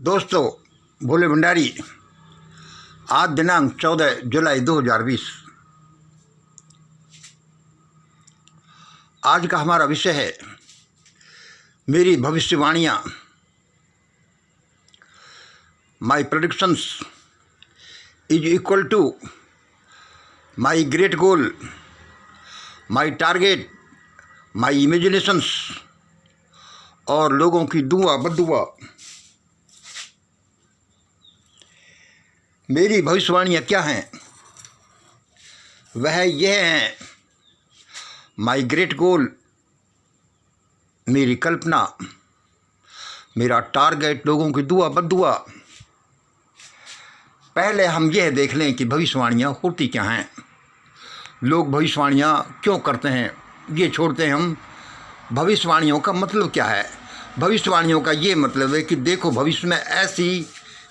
दोस्तों, भोले भंडारी। आज दिनांक 14 जुलाई 2020। आज का हमारा विषय है मेरी भविष्यवाणियाँ। My predictions is equal to my great goal, my target, my imaginations और लोगों की दुआ बद्दुआ। मेरी भविष्यवाणियाँ क्या हैं? वह यह हैं: माई ग्रेट गोल, मेरी कल्पना, मेरा टारगेट, लोगों की दुआ बद्दुआ। पहले हम यह देख लें कि भविष्यवाणियाँ होती क्या हैं, लोग भविष्यवाणियाँ क्यों करते हैं, ये छोड़ते हैं हम। भविष्यवाणियों का मतलब क्या है? भविष्यवाणियों का ये मतलब है कि देखो, भविष्य में ऐसी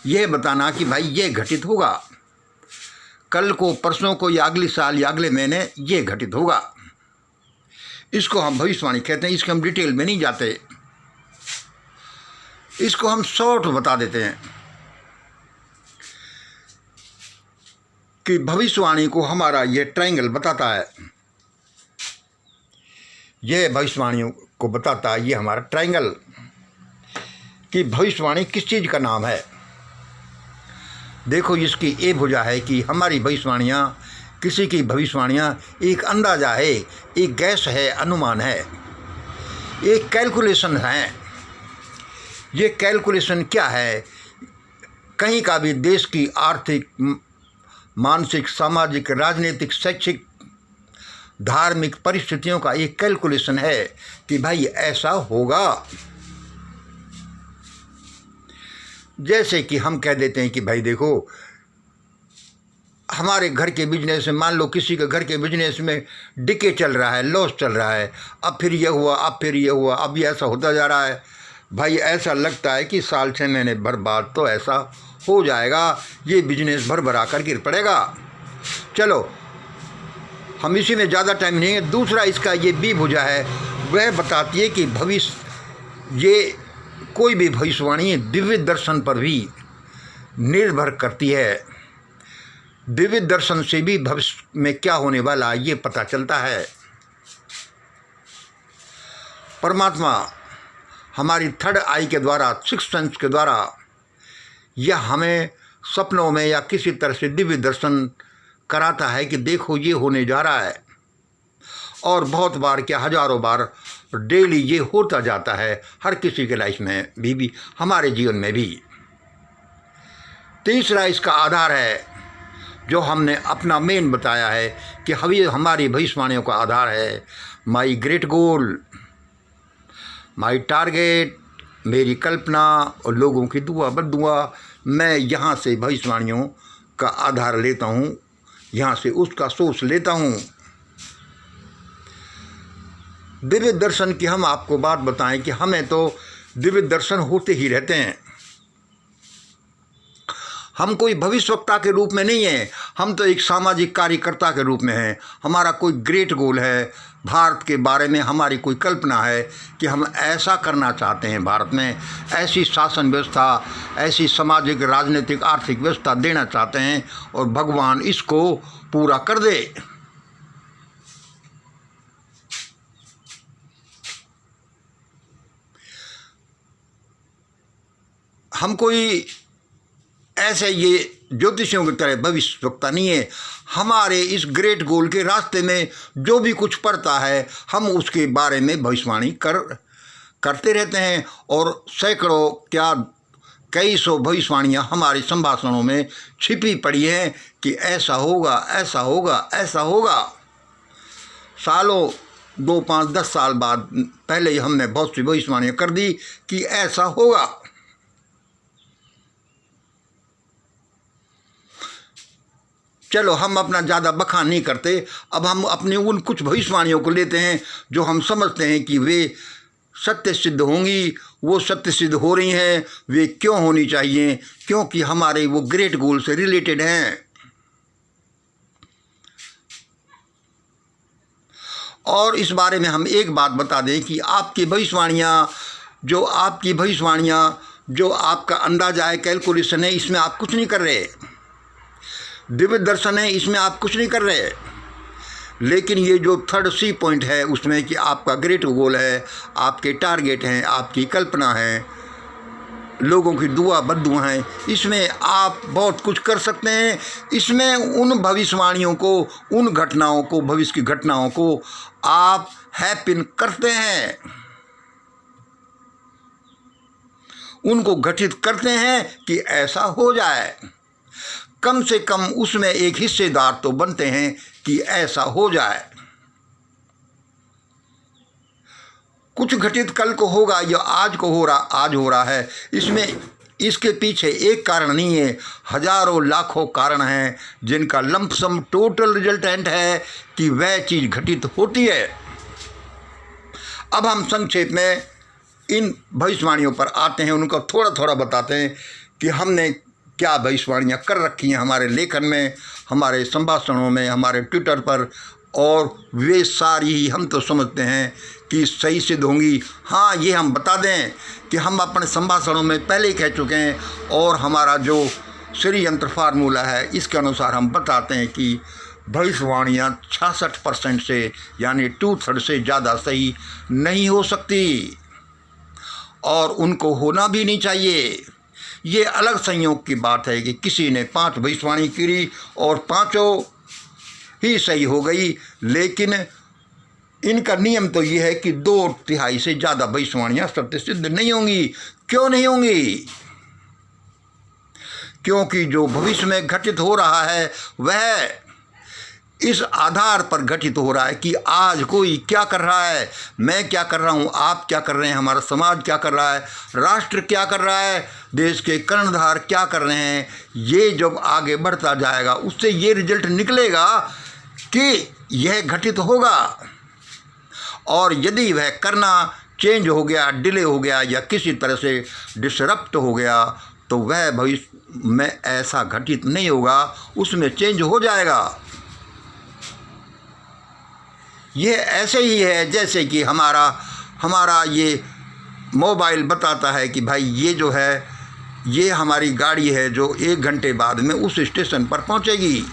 यह बताना कि भाई ये घटित होगा, कल को, परसों को, या अगले साल या अगले महीने ये घटित होगा। इसको हम भविष्यवाणी कहते हैं। इसके हम डिटेल में नहीं जाते, इसको हम शॉर्ट बता देते हैं कि भविष्यवाणी को हमारा ये ट्रायंगल बताता है। यह भविष्यवाणियों को बताता है, ये हमारा ट्रायंगल, कि भविष्यवाणी किस चीज़ का नाम है। देखो, इसकी ये भुजा है कि हमारी भविष्यवाणियाँ, किसी की भविष्यवाणियाँ एक अंदाज़ा है, एक गैस है, अनुमान है, एक कैलकुलेशन है। ये कैलकुलेशन क्या है? कहीं का भी देश की आर्थिक, मानसिक, सामाजिक, राजनीतिक, शैक्षिक, धार्मिक परिस्थितियों का एक कैलकुलेशन है कि भाई ऐसा होगा। जैसे कि हम कह देते हैं कि भाई देखो, हमारे घर के बिजनेस में, मान लो किसी के घर के बिजनेस में डिके चल रहा है, लॉस चल रहा है, अब फिर ये हुआ, अब फिर ये हुआ, अब ये ऐसा होता जा रहा है। भाई ऐसा लगता है कि साल 6 महीने भर बाद तो ऐसा हो जाएगा, ये बिजनेस भर भरा कर गिर पड़ेगा। चलो, हम इसी में ज़्यादा टाइम नहीं है। दूसरा इसका ये बी भुजा है, वह बताती है कि भविष्य, ये कोई भी भविष्यवाणी दिव्य दर्शन पर भी निर्भर करती है। दिव्य दर्शन से भी भविष्य में क्या होने वाला ये पता चलता है। परमात्मा हमारी थर्ड आई के द्वारा, सिक्स्थ सेंस के द्वारा, यह हमें सपनों में या किसी तरह से दिव्य दर्शन कराता है कि देखो ये होने जा रहा है। और बहुत बार, क्या हजारों बार डेली ये होता जाता है, हर किसी के लाइफ में भी हमारे जीवन में भी। तीसरा इसका आधार है, जो हमने अपना मेन बताया है कि हमारी भविष्यवाणियों का आधार है माई ग्रेट गोल, माई टारगेट, मेरी कल्पना और लोगों की दुआ बद्दुआ। मैं यहाँ से भविष्यवाणियों का आधार लेता हूँ, यहाँ से उसका सोर्स लेता हूँ। दिव्य दर्शन की हम आपको बात बताएं कि हमें तो दिव्य दर्शन होते ही रहते हैं। हम कोई भविष्यवक्ता के रूप में नहीं हैं, हम तो एक सामाजिक कार्यकर्ता के रूप में हैं। हमारा कोई ग्रेट गोल है, भारत के बारे में हमारी कोई कल्पना है कि हम ऐसा करना चाहते हैं, भारत में ऐसी शासन व्यवस्था, ऐसी सामाजिक, राजनीतिक, आर्थिक व्यवस्था देना चाहते हैं, और भगवान इसको पूरा कर दे। हम कोई ऐसे ये ज्योतिषियों की तरह भविष्यवक्ता नहीं है। हमारे इस ग्रेट गोल के रास्ते में जो भी कुछ पड़ता है, हम उसके बारे में भविष्यवाणी करते रहते हैं। और सैकड़ों, क्या कई सौ भविष्यवाणियाँ हमारे संभाषणों में छिपी पड़ी हैं कि ऐसा होगा, ऐसा होगा, ऐसा होगा। सालों, 2, 5, 10 साल बाद पहले ही हमने बहुत सी भविष्यवाणियाँ कर दी कि ऐसा होगा। चलो, हम अपना ज़्यादा बखान नहीं करते। अब हम अपने उन कुछ भविष्यवाणियों को लेते हैं जो हम समझते हैं कि वे सत्य सिद्ध होंगी, वो सत्य सिद्ध हो रही हैं। वे क्यों होनी चाहिए? क्योंकि हमारे वो ग्रेट गोल से रिलेटेड हैं। और इस बारे में हम एक बात बता दें कि आपकी भविष्यवाणियाँ जो आपका अंदाजा है, कैलकुलेशन है, इसमें आप कुछ नहीं कर रहे। दिव्य दर्शन है, इसमें आप कुछ नहीं कर रहे। लेकिन ये जो थर्ड सी पॉइंट है उसमें कि आपका ग्रेट गोल है, आपके टारगेट हैं, आपकी कल्पना है, लोगों की दुआ बद्दुआ हैं, इसमें आप बहुत कुछ कर सकते हैं। इसमें उन भविष्यवाणियों को, उन घटनाओं को, भविष्य की घटनाओं को आप हैपिन करते हैं, उनको घटित करते हैं कि ऐसा हो जाए। कम से कम उसमें एक हिस्सेदार तो बनते हैं कि ऐसा हो जाए। कुछ घटित कल को होगा या आज हो रहा है, इसमें इसके पीछे एक कारण नहीं है, हजारों लाखों कारण हैं जिनका लंपसम टोटल रिजल्टेंट है कि वह चीज़ घटित होती है। अब हम संक्षेप में इन भविष्यवाणियों पर आते हैं, उनको थोड़ा थोड़ा बताते हैं कि हमने क्या भविष्यवाणियाँ कर रखी हैं हमारे लेखन में, हमारे संभाषणों में, हमारे ट्विटर पर, और वे सारी ही हम तो समझते हैं कि सही सिद्ध होंगी। हाँ, ये हम बता दें कि हम अपने संभाषणों में पहले ही कह चुके हैं, और हमारा जो श्री यंत्र फार्मूला है इसके अनुसार हम बताते हैं कि भविष्यवाणियाँ 66% से यानी 2/3 से ज़्यादा सही नहीं हो सकती, और उनको होना भी नहीं चाहिए। ये अलग संयोग की बात है कि किसी ने 5 भविष्यवाणी की और 5 ही सही हो गई, लेकिन इनका नियम तो ये है कि 2/3 से ज़्यादा भविष्यवाणियाँ सत्य सिद्ध नहीं होंगी। क्यों नहीं होंगी? क्योंकि जो भविष्य में घटित हो रहा है वह इस आधार पर घटित हो रहा है कि आज कोई क्या कर रहा है, मैं क्या कर रहा हूँ, आप क्या कर रहे हैं, हमारा समाज क्या कर रहा है, राष्ट्र क्या कर रहा है, देश के कर्णधार क्या कर रहे हैं। ये जब आगे बढ़ता जाएगा उससे ये रिजल्ट निकलेगा कि यह घटित होगा, और यदि वह करना चेंज हो गया, डिले हो गया या किसी तरह से डिसरप्ट हो गया तो वह भविष्य में ऐसा घटित नहीं होगा, उसमें चेंज हो जाएगा। ये ऐसे ही है जैसे कि हमारा ये मोबाइल बताता है कि भाई ये जो है ये हमारी गाड़ी है जो 1 घंटे बाद में उस स्टेशन पर पहुंचेगी।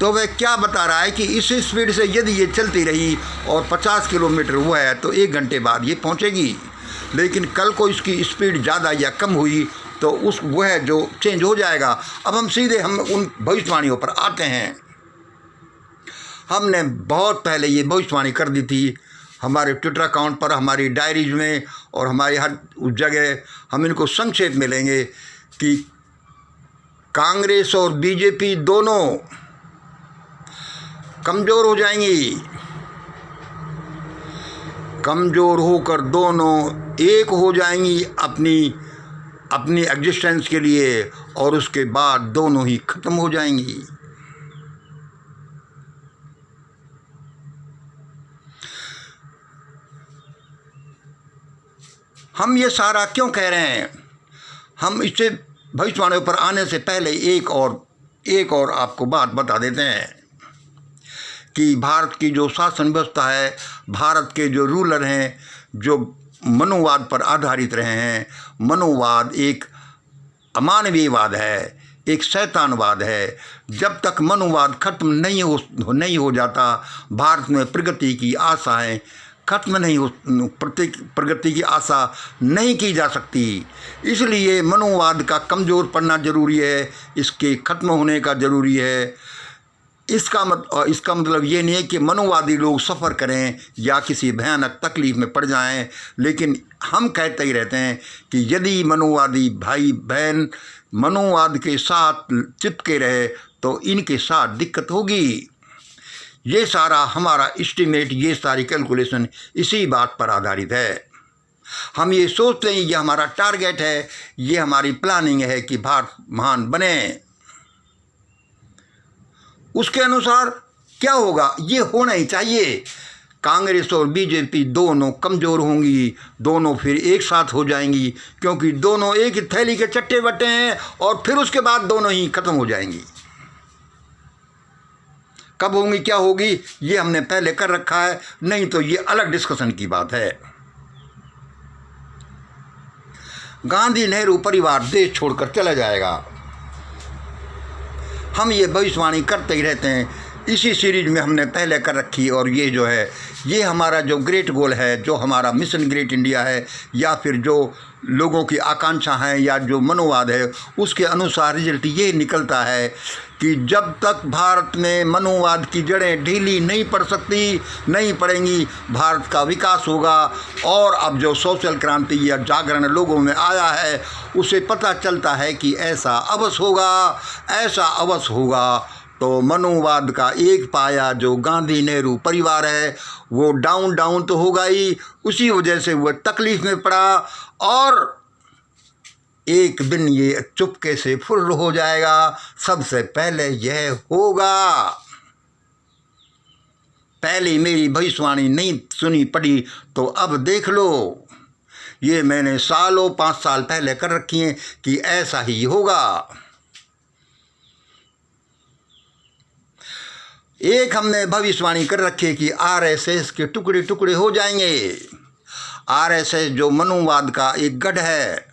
तो वह क्या बता रहा है कि इस स्पीड से यदि ये चलती रही और 50 किलोमीटर हुआ है तो 1 घंटे बाद ये पहुंचेगी। लेकिन कल को इसकी स्पीड ज़्यादा या कम हुई तो वह जो चेंज हो जाएगा। अब हम सीधे उन भविष्यवाणियों पर आते हैं। हमने बहुत पहले ये भविष्यवाणी कर दी थी हमारे ट्विटर अकाउंट पर, हमारी डायरीज में और हमारी हर उस जगह। हम इनको संक्षेप में लेंगे कि कांग्रेस और बीजेपी दोनों कमज़ोर हो जाएंगी, कमज़ोर होकर दोनों एक हो जाएंगी अपनी एग्जिस्टेंस के लिए, और उसके बाद दोनों ही ख़त्म हो जाएंगी। हम ये सारा क्यों कह रहे हैं? हम इससे भविष्यवाणियों पर आने से पहले एक और आपको बात बता देते हैं कि भारत की जो शासन व्यवस्था है, भारत के जो रूलर हैं, जो मनोवाद पर आधारित रहे हैं, मनोवाद एक अमानवीयवाद है, एक शैतानवाद है। जब तक मनोवाद खत्म नहीं हो जाता, भारत में प्रगति की आशाएं खत्म नहीं हो, प्रगति की आशा नहीं की जा सकती। इसलिए मनोवाद का कमज़ोर पड़ना जरूरी है, इसके खत्म होने का ज़रूरी है। इसका मतलब ये नहीं है कि मनोवादी लोग सफ़र करें या किसी भयानक तकलीफ़ में पड़ जाएं, लेकिन हम कहते ही रहते हैं कि यदि मनोवादी भाई बहन मनोवाद के साथ चिपके रहे तो इनके साथ दिक्कत होगी। ये सारा हमारा एस्टीमेट, ये सारी कैलकुलेशन इसी बात पर आधारित है। हम ये सोचते हैं, ये हमारा टारगेट है, ये हमारी प्लानिंग है कि भारत महान बने। उसके अनुसार क्या होगा, ये होना ही चाहिए। कांग्रेस और बीजेपी दोनों कमज़ोर होंगी, दोनों फिर एक साथ हो जाएंगी, क्योंकि दोनों एक ही थैली के चट्टे बट्टे हैं, और फिर उसके बाद दोनों ही ख़त्म हो जाएंगी। कब होंगी, क्या होगी, ये हमने पहले कर रखा है, नहीं तो ये अलग डिस्कशन की बात है। गांधी नेहरू परिवार देश छोड़कर चला जाएगा। हम ये भविष्यवाणी करते ही रहते हैं, इसी सीरीज में हमने पहले कर रखी। और ये जो है, ये हमारा जो ग्रेट गोल है, जो हमारा मिशन ग्रेट इंडिया है, या फिर जो लोगों की आकांक्षा है या जो मनोवाद है, उसके अनुसार रिजल्ट ये निकलता है कि जब तक भारत में मनोवाद की जड़ें ढीली नहीं पड़ेंगी, भारत का विकास होगा। और अब जो सोशल क्रांति या जागरण लोगों में आया है, उसे पता चलता है कि ऐसा अवश्य होगा। तो मनोवाद का एक पाया जो गांधी नेहरू परिवार है, वो डाउन तो होगा ही। उसी वजह से वह तकलीफ में पड़ा और एक दिन ये चुपके से फुर्र हो जाएगा। सबसे पहले यह होगा। पहले मेरी भविष्यवाणी नहीं सुनी पड़ी तो अब देख लो, ये मैंने 5 साल पहले कर रखी है कि ऐसा ही होगा। एक हमने भविष्यवाणी कर रखी है कि आरएसएस के टुकड़े टुकड़े हो जाएंगे। आरएसएस जो मनोवाद का एक गढ़ है,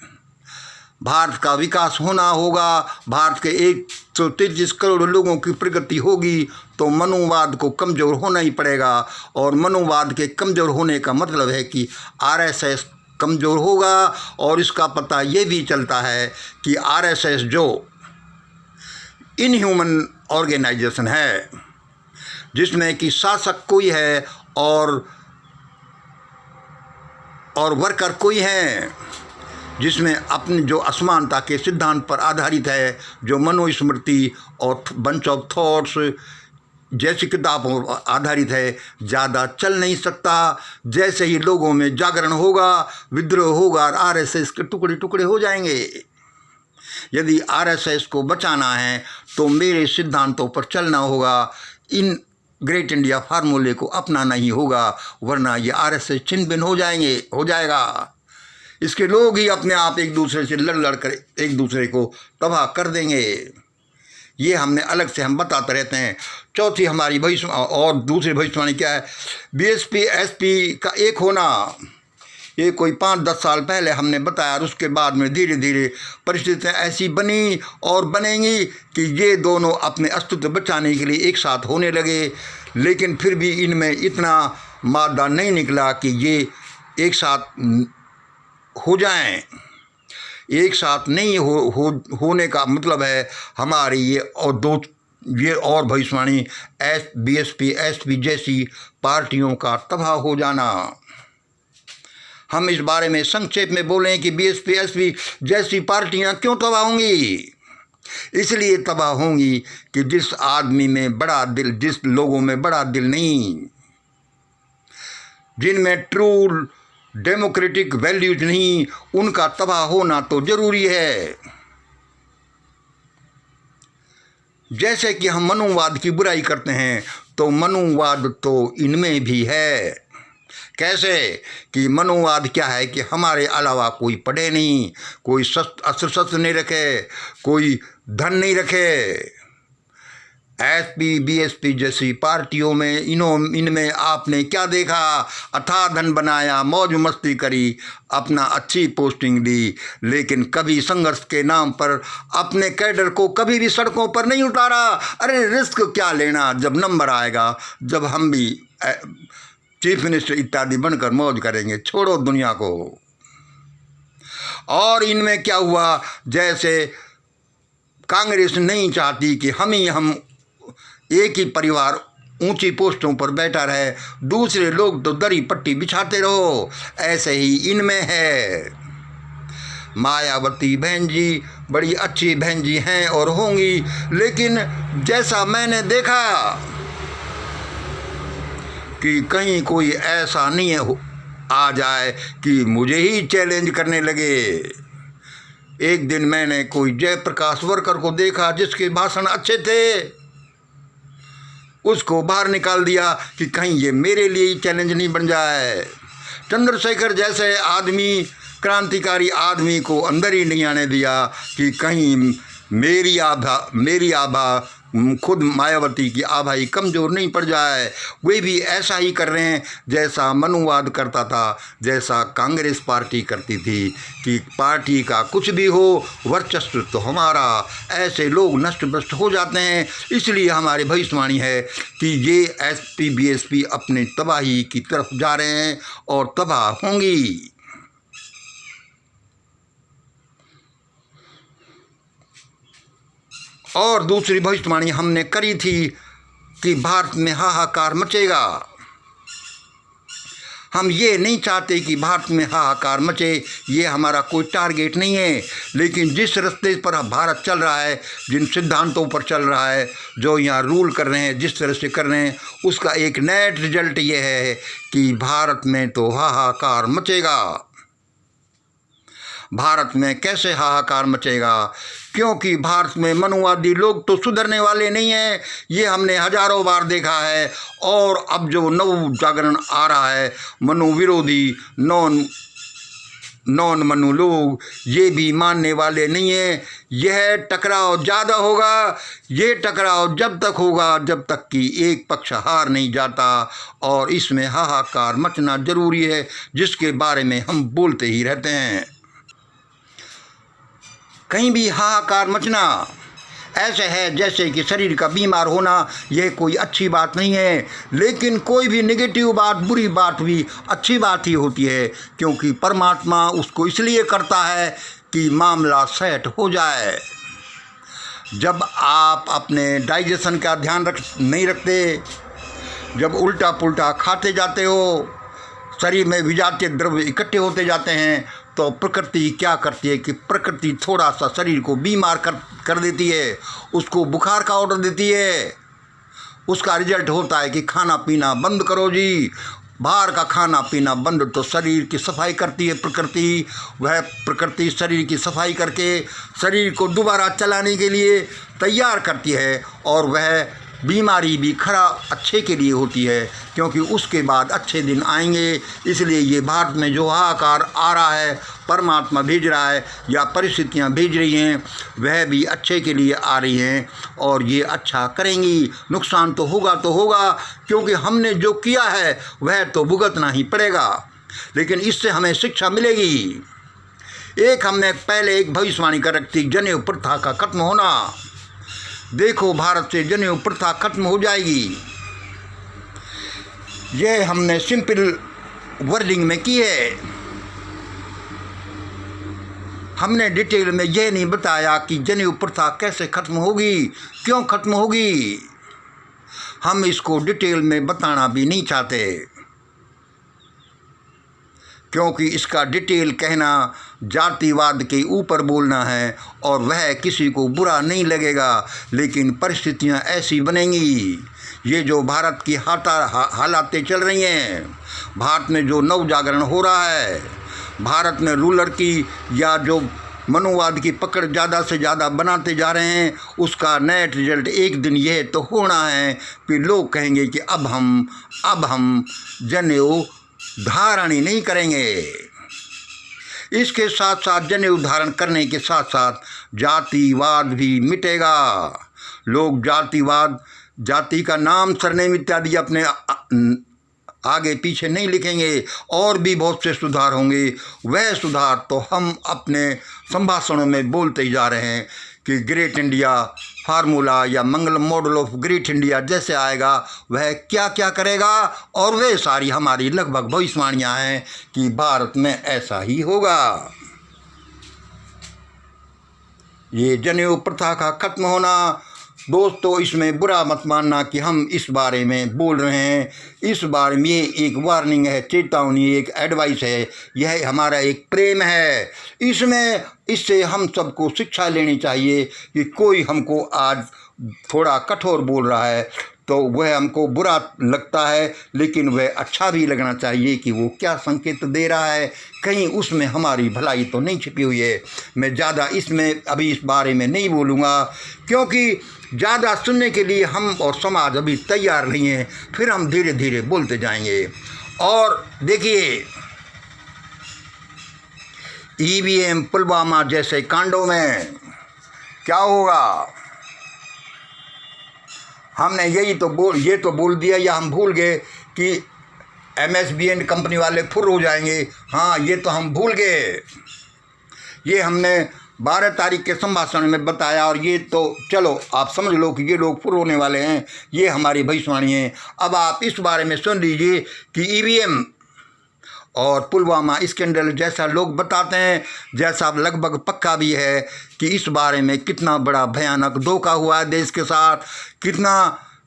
भारत का विकास होना होगा, भारत के 133 करोड़ लोगों की प्रगति होगी, तो मनोवाद को कमज़ोर होना ही पड़ेगा। और मनोवाद के कमज़ोर होने का मतलब है कि आरएसएस कमज़ोर होगा। और इसका पता ये भी चलता है कि आरएसएस जो इनह्यूमन ऑर्गेनाइजेशन है, जिसमें कि शासक कोई है और वर्कर कोई है, जिसमें अपनी जो असमानता के सिद्धांत पर आधारित है, जो मनुस्मृति और बंच ऑफ थॉट्स जैसी किताबों पर आधारित है, ज़्यादा चल नहीं सकता। जैसे ही लोगों में जागरण होगा, विद्रोह होगा, आरएसएस के टुकड़े टुकड़े हो जाएंगे। यदि आरएसएस को बचाना है तो मेरे सिद्धांतों पर चलना होगा, इन ग्रेट इंडिया फार्मूले को अपनाना ही होगा, वरना ये आरएसएस छिन भिन हो जाएगा। इसके लोग ही अपने आप एक दूसरे से लड़ कर एक दूसरे को तबाह कर देंगे। ये हमने अलग से हम बताते रहते हैं। चौथी हमारी और दूसरी भविष्यवाणी क्या है? बीएसपी एसपी का एक होना। ये कोई 5-10 साल पहले हमने बताया, और उसके बाद में धीरे धीरे परिस्थितियाँ ऐसी बनी और बनेंगी कि ये दोनों अपने अस्तित्व बचाने के लिए एक साथ होने लगे। लेकिन फिर भी इनमें इतना मादा नहीं निकला कि ये एक साथ हो जाएं। एक साथ नहीं होने का मतलब है हमारी ये और भविष्यवाणी बीएसपी एसपी जैसी पार्टियों का तबाह हो जाना। हम इस बारे में संक्षेप में बोलें कि बीएसपी एसपी जैसी पार्टियां क्यों तबाह होंगी? इसलिए तबाह होंगी कि जिस आदमी में बड़ा दिल, जिस लोगों में बड़ा दिल नहीं, जिनमें ट्रू डेमोक्रेटिक वैल्यूज नहीं, उनका तबाह होना तो जरूरी है। जैसे कि हम मनोवाद की बुराई करते हैं, तो मनोवाद तो इनमें भी है। कैसे? कि मनोवाद क्या है कि हमारे अलावा कोई पढ़े नहीं, कोई अस्त्र शस्त्र नहीं रखे, कोई धन नहीं रखे। एसपी बीएसपी जैसी पार्टियों में इनमें आपने क्या देखा? अथाह धन बनाया, मौज मस्ती करी, अपना अच्छी पोस्टिंग दी, लेकिन कभी संघर्ष के नाम पर अपने कैडर को कभी भी सड़कों पर नहीं उतारा। अरे रिस्क क्या लेना, जब नंबर आएगा, जब हम भी चीफ मिनिस्टर इत्यादि बनकर मौज करेंगे, छोड़ो दुनिया को। और इनमें क्या हुआ? जैसे कांग्रेस नहीं चाहती कि हम एक ही परिवार ऊंची पोस्टों पर बैठा रहे, दूसरे लोग तो दरी पट्टी बिछाते रहो, ऐसे ही इनमें है। मायावती बहन जी बड़ी अच्छी बहन जी हैं और होंगी, लेकिन जैसा मैंने देखा कि कहीं कोई ऐसा नहीं आ जाए कि मुझे ही चैलेंज करने लगे। एक दिन मैंने कोई जयप्रकाश वर्कर को देखा जिसके भाषण अच्छे थे, उसको बाहर निकाल दिया कि कहीं ये मेरे लिए ही चैलेंज नहीं बन जाए। चंद्रशेखर जैसे आदमी, क्रांतिकारी आदमी को अंदर ही नहीं आने दिया कि कहीं मेरी आभा खुद मायावती की आभाई कमज़ोर नहीं पड़ जाए। वे भी ऐसा ही कर रहे हैं जैसा मनुवाद करता था, जैसा कांग्रेस पार्टी करती थी कि पार्टी का कुछ भी हो, वर्चस्व तो हमारा। ऐसे लोग नष्ट भ्रष्ट हो जाते हैं। इसलिए हमारी भविष्यवाणी है कि ये एसपी बीएसपी अपने तबाही की तरफ जा रहे हैं और तबाह होंगी। और दूसरी भविष्यवाणी हमने करी थी कि भारत में हाहाकार मचेगा। हम ये नहीं चाहते कि भारत में हाहाकार मचे, ये हमारा कोई टारगेट नहीं है। लेकिन जिस रास्ते पर भारत चल रहा है, जिन सिद्धांतों पर चल रहा है, जो यहाँ रूल कर रहे हैं, जिस तरह से कर रहे हैं, उसका एक नेट रिजल्ट ये है कि भारत में तो हाहाकार मचेगा। भारत में कैसे हाहाकार मचेगा? क्योंकि भारत में मनुवादी लोग तो सुधरने वाले नहीं हैं। ये हमने हजारों बार देखा है। और अब जो नव जागरण आ रहा है, मनु विरोधी, नॉन मनु लोग, ये भी मानने वाले नहीं हैं। यह टकराव ज़्यादा होगा। ये टकराव जब तक होगा जब तक कि एक पक्ष हार नहीं जाता। और इसमें हाहाकार मचना जरूरी है, जिसके बारे में हम बोलते ही रहते हैं। कहीं भी हाहाकार मचना ऐसे है जैसे कि शरीर का बीमार होना। यह कोई अच्छी बात नहीं है। लेकिन कोई भी नेगेटिव बात, बुरी बात भी अच्छी बात ही होती है, क्योंकि परमात्मा उसको इसलिए करता है कि मामला सेट हो जाए। जब आप अपने डाइजेशन का ध्यान नहीं रखते, जब उल्टा पुल्टा खाते जाते हो, शरीर में विजातीय द्रव्य इकट्ठे होते जाते हैं, तो प्रकृति क्या करती है कि प्रकृति थोड़ा सा शरीर को बीमार कर देती है, उसको बुखार का ऑर्डर देती है। उसका रिजल्ट होता है कि खाना पीना बंद करो जी। बाहर का खाना पीना बंद, तो शरीर की सफाई करती है प्रकृति। वह प्रकृति शरीर की सफाई करके शरीर को दोबारा चलाने के लिए तैयार करती है। और वह बीमारी भी खरा अच्छे के लिए होती है, क्योंकि उसके बाद अच्छे दिन आएंगे। इसलिए ये भारत में जो हाहाकार आ रहा है, परमात्मा भेज रहा है या परिस्थितियाँ भेज रही हैं, वह भी अच्छे के लिए आ रही हैं और ये अच्छा करेंगी। नुकसान तो होगा, क्योंकि हमने जो किया है वह तो भुगतना ही पड़ेगा। लेकिन इससे हमें शिक्षा मिलेगी। एक हमने पहले एक भविष्यवाणी कर रखी, जनेऊ प्रथा का खत्म होना। देखो, भारत से जनेऊ प्रथा खत्म हो जाएगी। यह हमने सिंपल वर्डिंग में की है। हमने डिटेल में यह नहीं बताया कि जनेऊ प्रथा कैसे खत्म होगी, क्यों खत्म होगी। हम इसको डिटेल में बताना भी नहीं चाहते, क्योंकि इसका डिटेल कहना जातिवाद के ऊपर बोलना है और वह किसी को बुरा नहीं लगेगा। लेकिन परिस्थितियां ऐसी बनेंगी। ये जो भारत की हालातें चल रही हैं, भारत में जो नव जागरण हो रहा है, भारत में रूलर की या जो मनुवाद की पकड़ ज़्यादा से ज़्यादा बनाते जा रहे हैं, उसका नेट रिजल्ट एक दिन यह तो होना है कि लोग कहेंगे कि अब हम जनेऊ धारण ही नहीं करेंगे। इसके साथ साथ जनेऊ धारण करने के साथ साथ जातिवाद भी मिटेगा। लोग जातिवाद, जाति का नाम, सरनेम इत्यादि अपने आगे पीछे नहीं लिखेंगे और भी बहुत से सुधार होंगे। वह सुधार तो हम अपने संभाषणों में बोलते ही जा रहे हैं कि ग्रेट इंडिया फार्मूला या मंगलम मॉडल ऑफ ग्रेट इंडिया जैसे आएगा, वह क्या क्या करेगा। और वे सारी हमारी लगभग भविष्यवाणियाँ हैं कि भारत में ऐसा ही होगा। ये जनेऊ प्रथा का खत्म होना, दोस्तों, इसमें बुरा मत मानना कि हम इस बारे में बोल रहे हैं। इस बारे में ये एक वार्निंग है, चेतावनी, एक एडवाइस है। यह हमारा एक प्रेम है। इससे हम सबको शिक्षा लेनी चाहिए कि कोई हमको आज थोड़ा कठोर बोल रहा है तो वह हमको बुरा लगता है, लेकिन वह अच्छा भी लगना चाहिए कि वो क्या संकेत दे रहा है, कहीं उसमें हमारी भलाई तो नहीं छिपी हुई है। मैं ज़्यादा इसमें अभी इस बारे में नहीं बोलूँगा, क्योंकि ज़्यादा सुनने के लिए हम और समाज अभी तैयार नहीं है। फिर हम धीरे धीरे बोलते जाएंगे। और देखिए, ईवीएम पुलवामा जैसे कांडों में क्या होगा। हमने ये तो बोल दिया या हम भूल गए कि MSBN कंपनी वाले फुर हो जाएंगे। हाँ, ये तो हम भूल गए। ये हमने 12 तारीख के संभाषण में बताया, और ये तो चलो आप समझ लो कि ये लोग फुर होने वाले हैं। ये हमारी भविष्यवाणी है। अब आप इस बारे में सुन लीजिए कि EVM और पुलवामा स्कैंडल जैसा लोग बताते हैं, जैसा लगभग पक्का भी है कि इस बारे में कितना बड़ा भयानक धोखा हुआ है देश के साथ, कितना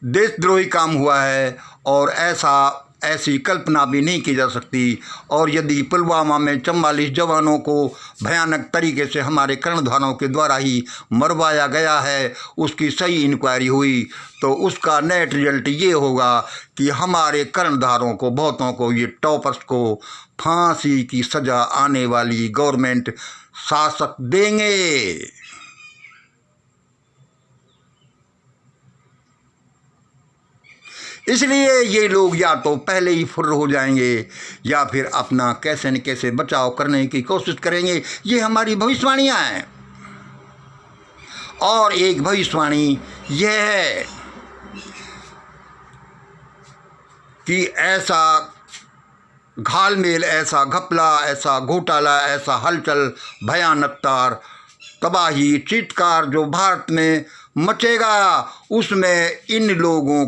देशद्रोही काम हुआ है, और ऐसी कल्पना भी नहीं की जा सकती। और यदि पुलवामा में 44 जवानों को भयानक तरीके से हमारे कर्णधारों के द्वारा ही मरवाया गया है, उसकी सही इंक्वायरी हुई तो उसका नेट रिजल्ट ये होगा कि हमारे कर्णधारों को, बहुतों को, ये टॉपर्स को फांसी की सज़ा आने वाली गवर्नमेंट शासक देंगे। इसलिए ये लोग या तो पहले ही फुर्र हो जाएंगे या फिर अपना कैसे न कैसे बचाव करने की कोशिश करेंगे। ये हमारी भविष्यवाणियां हैं। और एक भविष्यवाणी यह है कि ऐसा घालमेल, ऐसा घपला, ऐसा घोटाला, ऐसा हलचल, भयानकतार, तबाही, चित्कार जो भारत में मचेगा, उसमें इन लोगों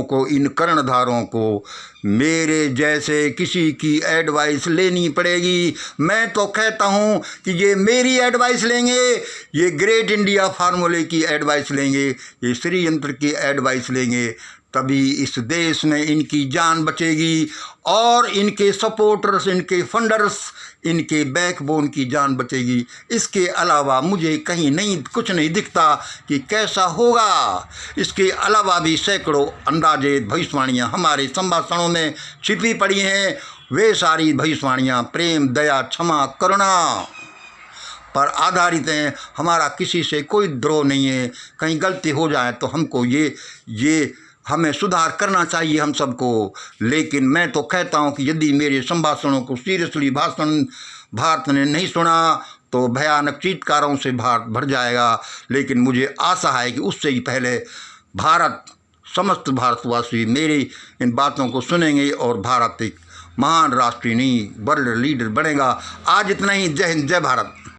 को, इन कर्णधारों को मेरे जैसे किसी की एडवाइस लेनी पड़ेगी। मैं तो कहता हूँ कि ये मेरी एडवाइस लेंगे, ये ग्रेट इंडिया फार्मूले की एडवाइस लेंगे, ये षड्यंत्र की एडवाइस लेंगे, तभी इस देश में इनकी जान बचेगी और इनके सपोर्टर्स, इनके फंडर्स, इनके बैकबोन की जान बचेगी। इसके अलावा मुझे कहीं कुछ नहीं दिखता कि कैसा होगा। इसके अलावा भी सैकड़ों अंदाजे भविष्यवाणियाँ हमारे संभाषणों में छिपी पड़ी हैं। वे सारी भविष्यवाणियाँ प्रेम, दया, क्षमा, करुणा पर आधारित हैं। हमारा किसी से कोई द्रोह नहीं है। कहीं गलती हो जाए तो हमको ये हमें सुधार करना चाहिए हम सबको। लेकिन मैं तो कहता हूँ कि यदि मेरे संभाषणों को सीरियसली भारत ने नहीं सुना तो भयानक चीत्कारों से भारत भर जाएगा। लेकिन मुझे आशा है कि उससे ही पहले समस्त भारतवासी मेरी इन बातों को सुनेंगे और भारत एक महान राष्ट्रीय नहीं, वर्ल्ड लीडर बनेगा। आज इतना ही। जय हिंद, जय भारत।